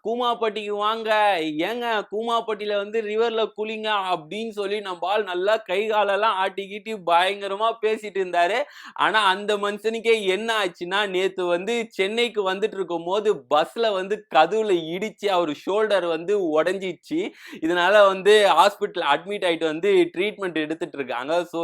கூமாப்பட்டிக்கு வாங்க, ஏங்க கூமாப்பட்டியில வந்து ரிவர்ல குளிங்க அப்படின்னு சொல்லி நம்ம ஆள் நல்லா கை காலெல்லாம் ஆட்டி கீட்டி பயங்கரமா பேசிட்டு இருந்தாரு. ஆனா அந்த மனுஷனுக்கே என்ன ஆச்சுன்னா, நேத்து வந்து சென்னைக்கு வந்துட்டு இருக்கும்போது பஸ்ல வந்து கதவுல இடிச்சு அவரு ஷோல்டர் வந்து உடைஞ்சிச்சு. இதனால வந்து ஹாஸ்பிட்டல் அட்மிட் ஆயிட்டு வந்து ட்ரீட்மெண்ட் எடுத்துட்டு இருக்காங்க. ஸோ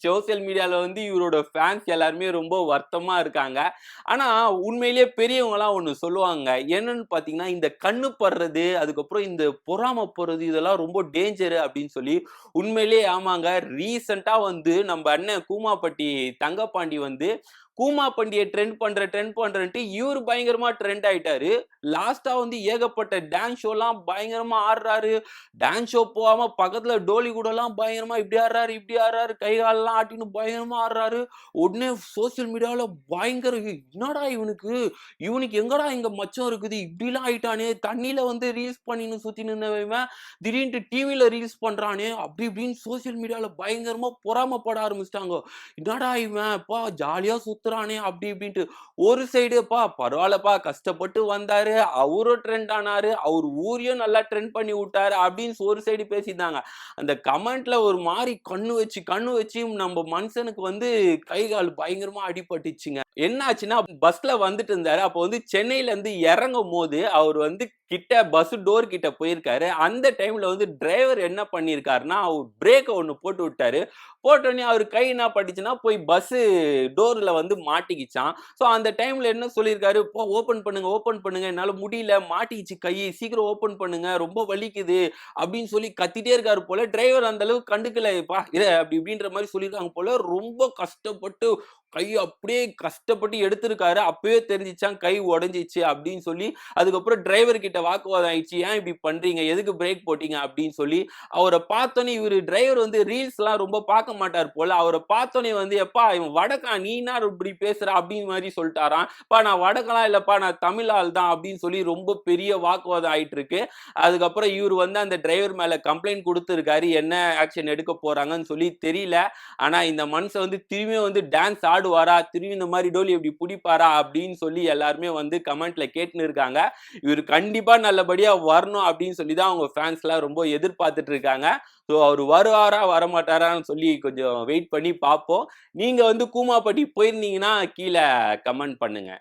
சோசியல் மீடியால வந்து இவரோட ஃபேன்ஸ் எல்லாருமே ரொம்ப வருத்தமா இருக்காங்க. ஆனா உண்மையிலேயே பெரியவங்கலாம் ஒண்ணு சொல்லுவாங்க. என்னன்னு பார்த்தீங்கன்னா, இந்த கண்ணு படுறது, அதுக்கப்புறம் இந்த பொறாம படுறது இதெல்லாம் ரொம்ப டேஞ்சரு அப்படின்னு சொல்லி. உண்மையிலேயே ஆமாங்க. ரீசென்ட்டா வந்து நம்ம அண்ணன் கூமாப்பட்டி தங்கப்பாண்டி வந்து கூமாப்பண்டிய ட்ரெண்ட் பண்றேன்ட்டு இவரு பயங்கரமா ட்ரெண்ட் ஆயிட்டாரு. லாஸ்ட்டா வந்து ஏகப்பட்ட டான்ஸ் ஷோலாம் பயங்கரமா ஆடுறாரு. டான்ஸ் ஷோ போகாம பக்கத்துல டோலி கூடலாம் பயங்கரமா இப்படி ஆடுறாரு, இப்படி ஆடுறாரு. கை கால்லாம் ஆட்டின்னு பயங்கரமா ஆடுறாரு. உடனே சோசியல் மீடியால பயங்கர என்னடா இவனுக்கு? இவனுக்கு எங்கடா இங்க மச்சம் இருக்குது? இப்படிலாம் ஆயிட்டானே! தண்ணீல வந்து ரீல்ஸ் பண்ணின்னு சுத்தின்னு இருந்தவன், திடீர்னுட்டு டிவில ரீல்ஸ் பண்றானே! அப்படி இப்படின்னு சோசியல் மீடியால பயங்கரமா பொறாமப்பட ஆரம்பிச்சுட்டாங்க. என்னடா இவன் அப்பா ஜாலியா சுத்துறானே! அப்படி இப்படின்ட்டு. ஒரு சைடு அப்பா பரவால்லப்பா கஷ்டப்பட்டு வந்தாரு. அவரும் ட்ரெண்ட் ஆனாரு. அவர் ஊரையும் நல்லா ட்ரெண்ட் பண்ணி விட்டாரு. அப்படின்னு ஒரு சைடு பேசிட்டாங்க. அந்த கமெண்ட்ல ஒரு மாரி கண்ணு வச்சு நம்ம மனுஷனுக்கு வந்து கை கால் பயங்கரமா அடிபட்டுச்சுங்க. என்ன ஆச்சுன்னா பஸ்ல வந்துட்டு இருந்தாரு. அப்போ வந்து சென்னையில இருந்து இறங்கும்போது அவர் வந்து பஸ் டோர் கிட்ட போயிருக்காரு. அந்த டைம்ல வந்து டிரைவர் என்ன பண்ணியிருக்காருன்னா, அவர் பிரேக்க ஒண்ணு போட்டு விட்டாரு. போட்டோனே அவர் கை என்ன பட்டுச்சுன்னா, போய் பஸ் டோர்ல வந்து மாட்டிக்கிச்சாம். ஸோ அந்த டைம்ல என்ன சொல்லியிருக்காரு, "போ ஓப்பன் பண்ணுங்க, ஓப்பன் பண்ணுங்க. என்னால முடியல. மாட்டிக்கிச்சு கை. சீக்கிரம் ஓப்பன் பண்ணுங்க. ரொம்ப வலிக்குது." அப்படின்னு சொல்லி கத்திட்டே இருக்காரு போல. டிரைவர் அந்த அளவுக்கு கண்டுக்கல. "பா இரு" அப்படி இப்படின்ற மாரி சொல்லியிருக்காங்க போல. ரொம்ப கஷ்டப்பட்டு கை அப்படியே கஷ்டப்பட்டு எடுத்திருக்காரு. அப்பவே தெரிஞ்சுச்சாம் கை உடைஞ்சிச்சு அப்படின்னு சொல்லி. அதுக்கப்புறம் டிரைவர் கிட்ட வாக்குவாதம் ஆயிடுச்சு. "ஏன் இப்படி பண்றீங்க? எதுக்கு பிரேக் போட்டீங்க?" அப்படின்னு சொல்லி. அவர பார்த்தோனே இவரு டிரைவர் வந்து ரீல்ஸ்லாம் ரொம்ப பார்க்க மாட்டார் போல. அவர பார்த்தோனே வந்து, "எப்பா இவன் வடக்கன். நீ என்ன இப்படி பேசுற?" அப்படின்னு மாரி சொல்லிட்டாராம். "அப்பா நான் வடக்கன்லாம் இல்லப்பா. நான் தமிழ் ஆள் தான்." அப்படின்னு சொல்லி ரொம்ப பெரிய வாக்குவாதம் ஆயிட்டு இருக்கு. அதுக்கப்புறம் இவரு வந்து அந்த டிரைவர் மேல கம்ப்ளைண்ட் குடுத்திருக்காரு. என்ன ஆக்ஷன் எடுக்க போறாங்கன்னு சொல்லி தெரியல. ஆனா இந்த மனுஷன் வந்து திரும்பியும் வந்து டான்ஸ் ஆடுவாரா? திரும்பி இந்த மாரி டோலி இப்படி புடிப்பாரா? அப்படின்னு சொல்லி எல்லாருமே வந்து கமெண்ட்ல கேட்டுன்னு இருக்காங்க. இவரு கண்டிப்பா நல்லபடியா வரணும் அப்படின்னு சொல்லி தான் அவங்க ஃபேன்ஸ்லாம் ரொம்ப எதிர்பார்த்துட்டு இருக்காங்க. ஸோ அவரு வருவாரா? வரமாட்டாரான்னு சொல்லி கொஞ்சம் வெயிட் பண்ணி பார்ப்போம். நீங்க வந்து கூமாப்பட்டி போயிருந்தீங்கன்னா கீழ கமெண்ட் பண்ணுங்க.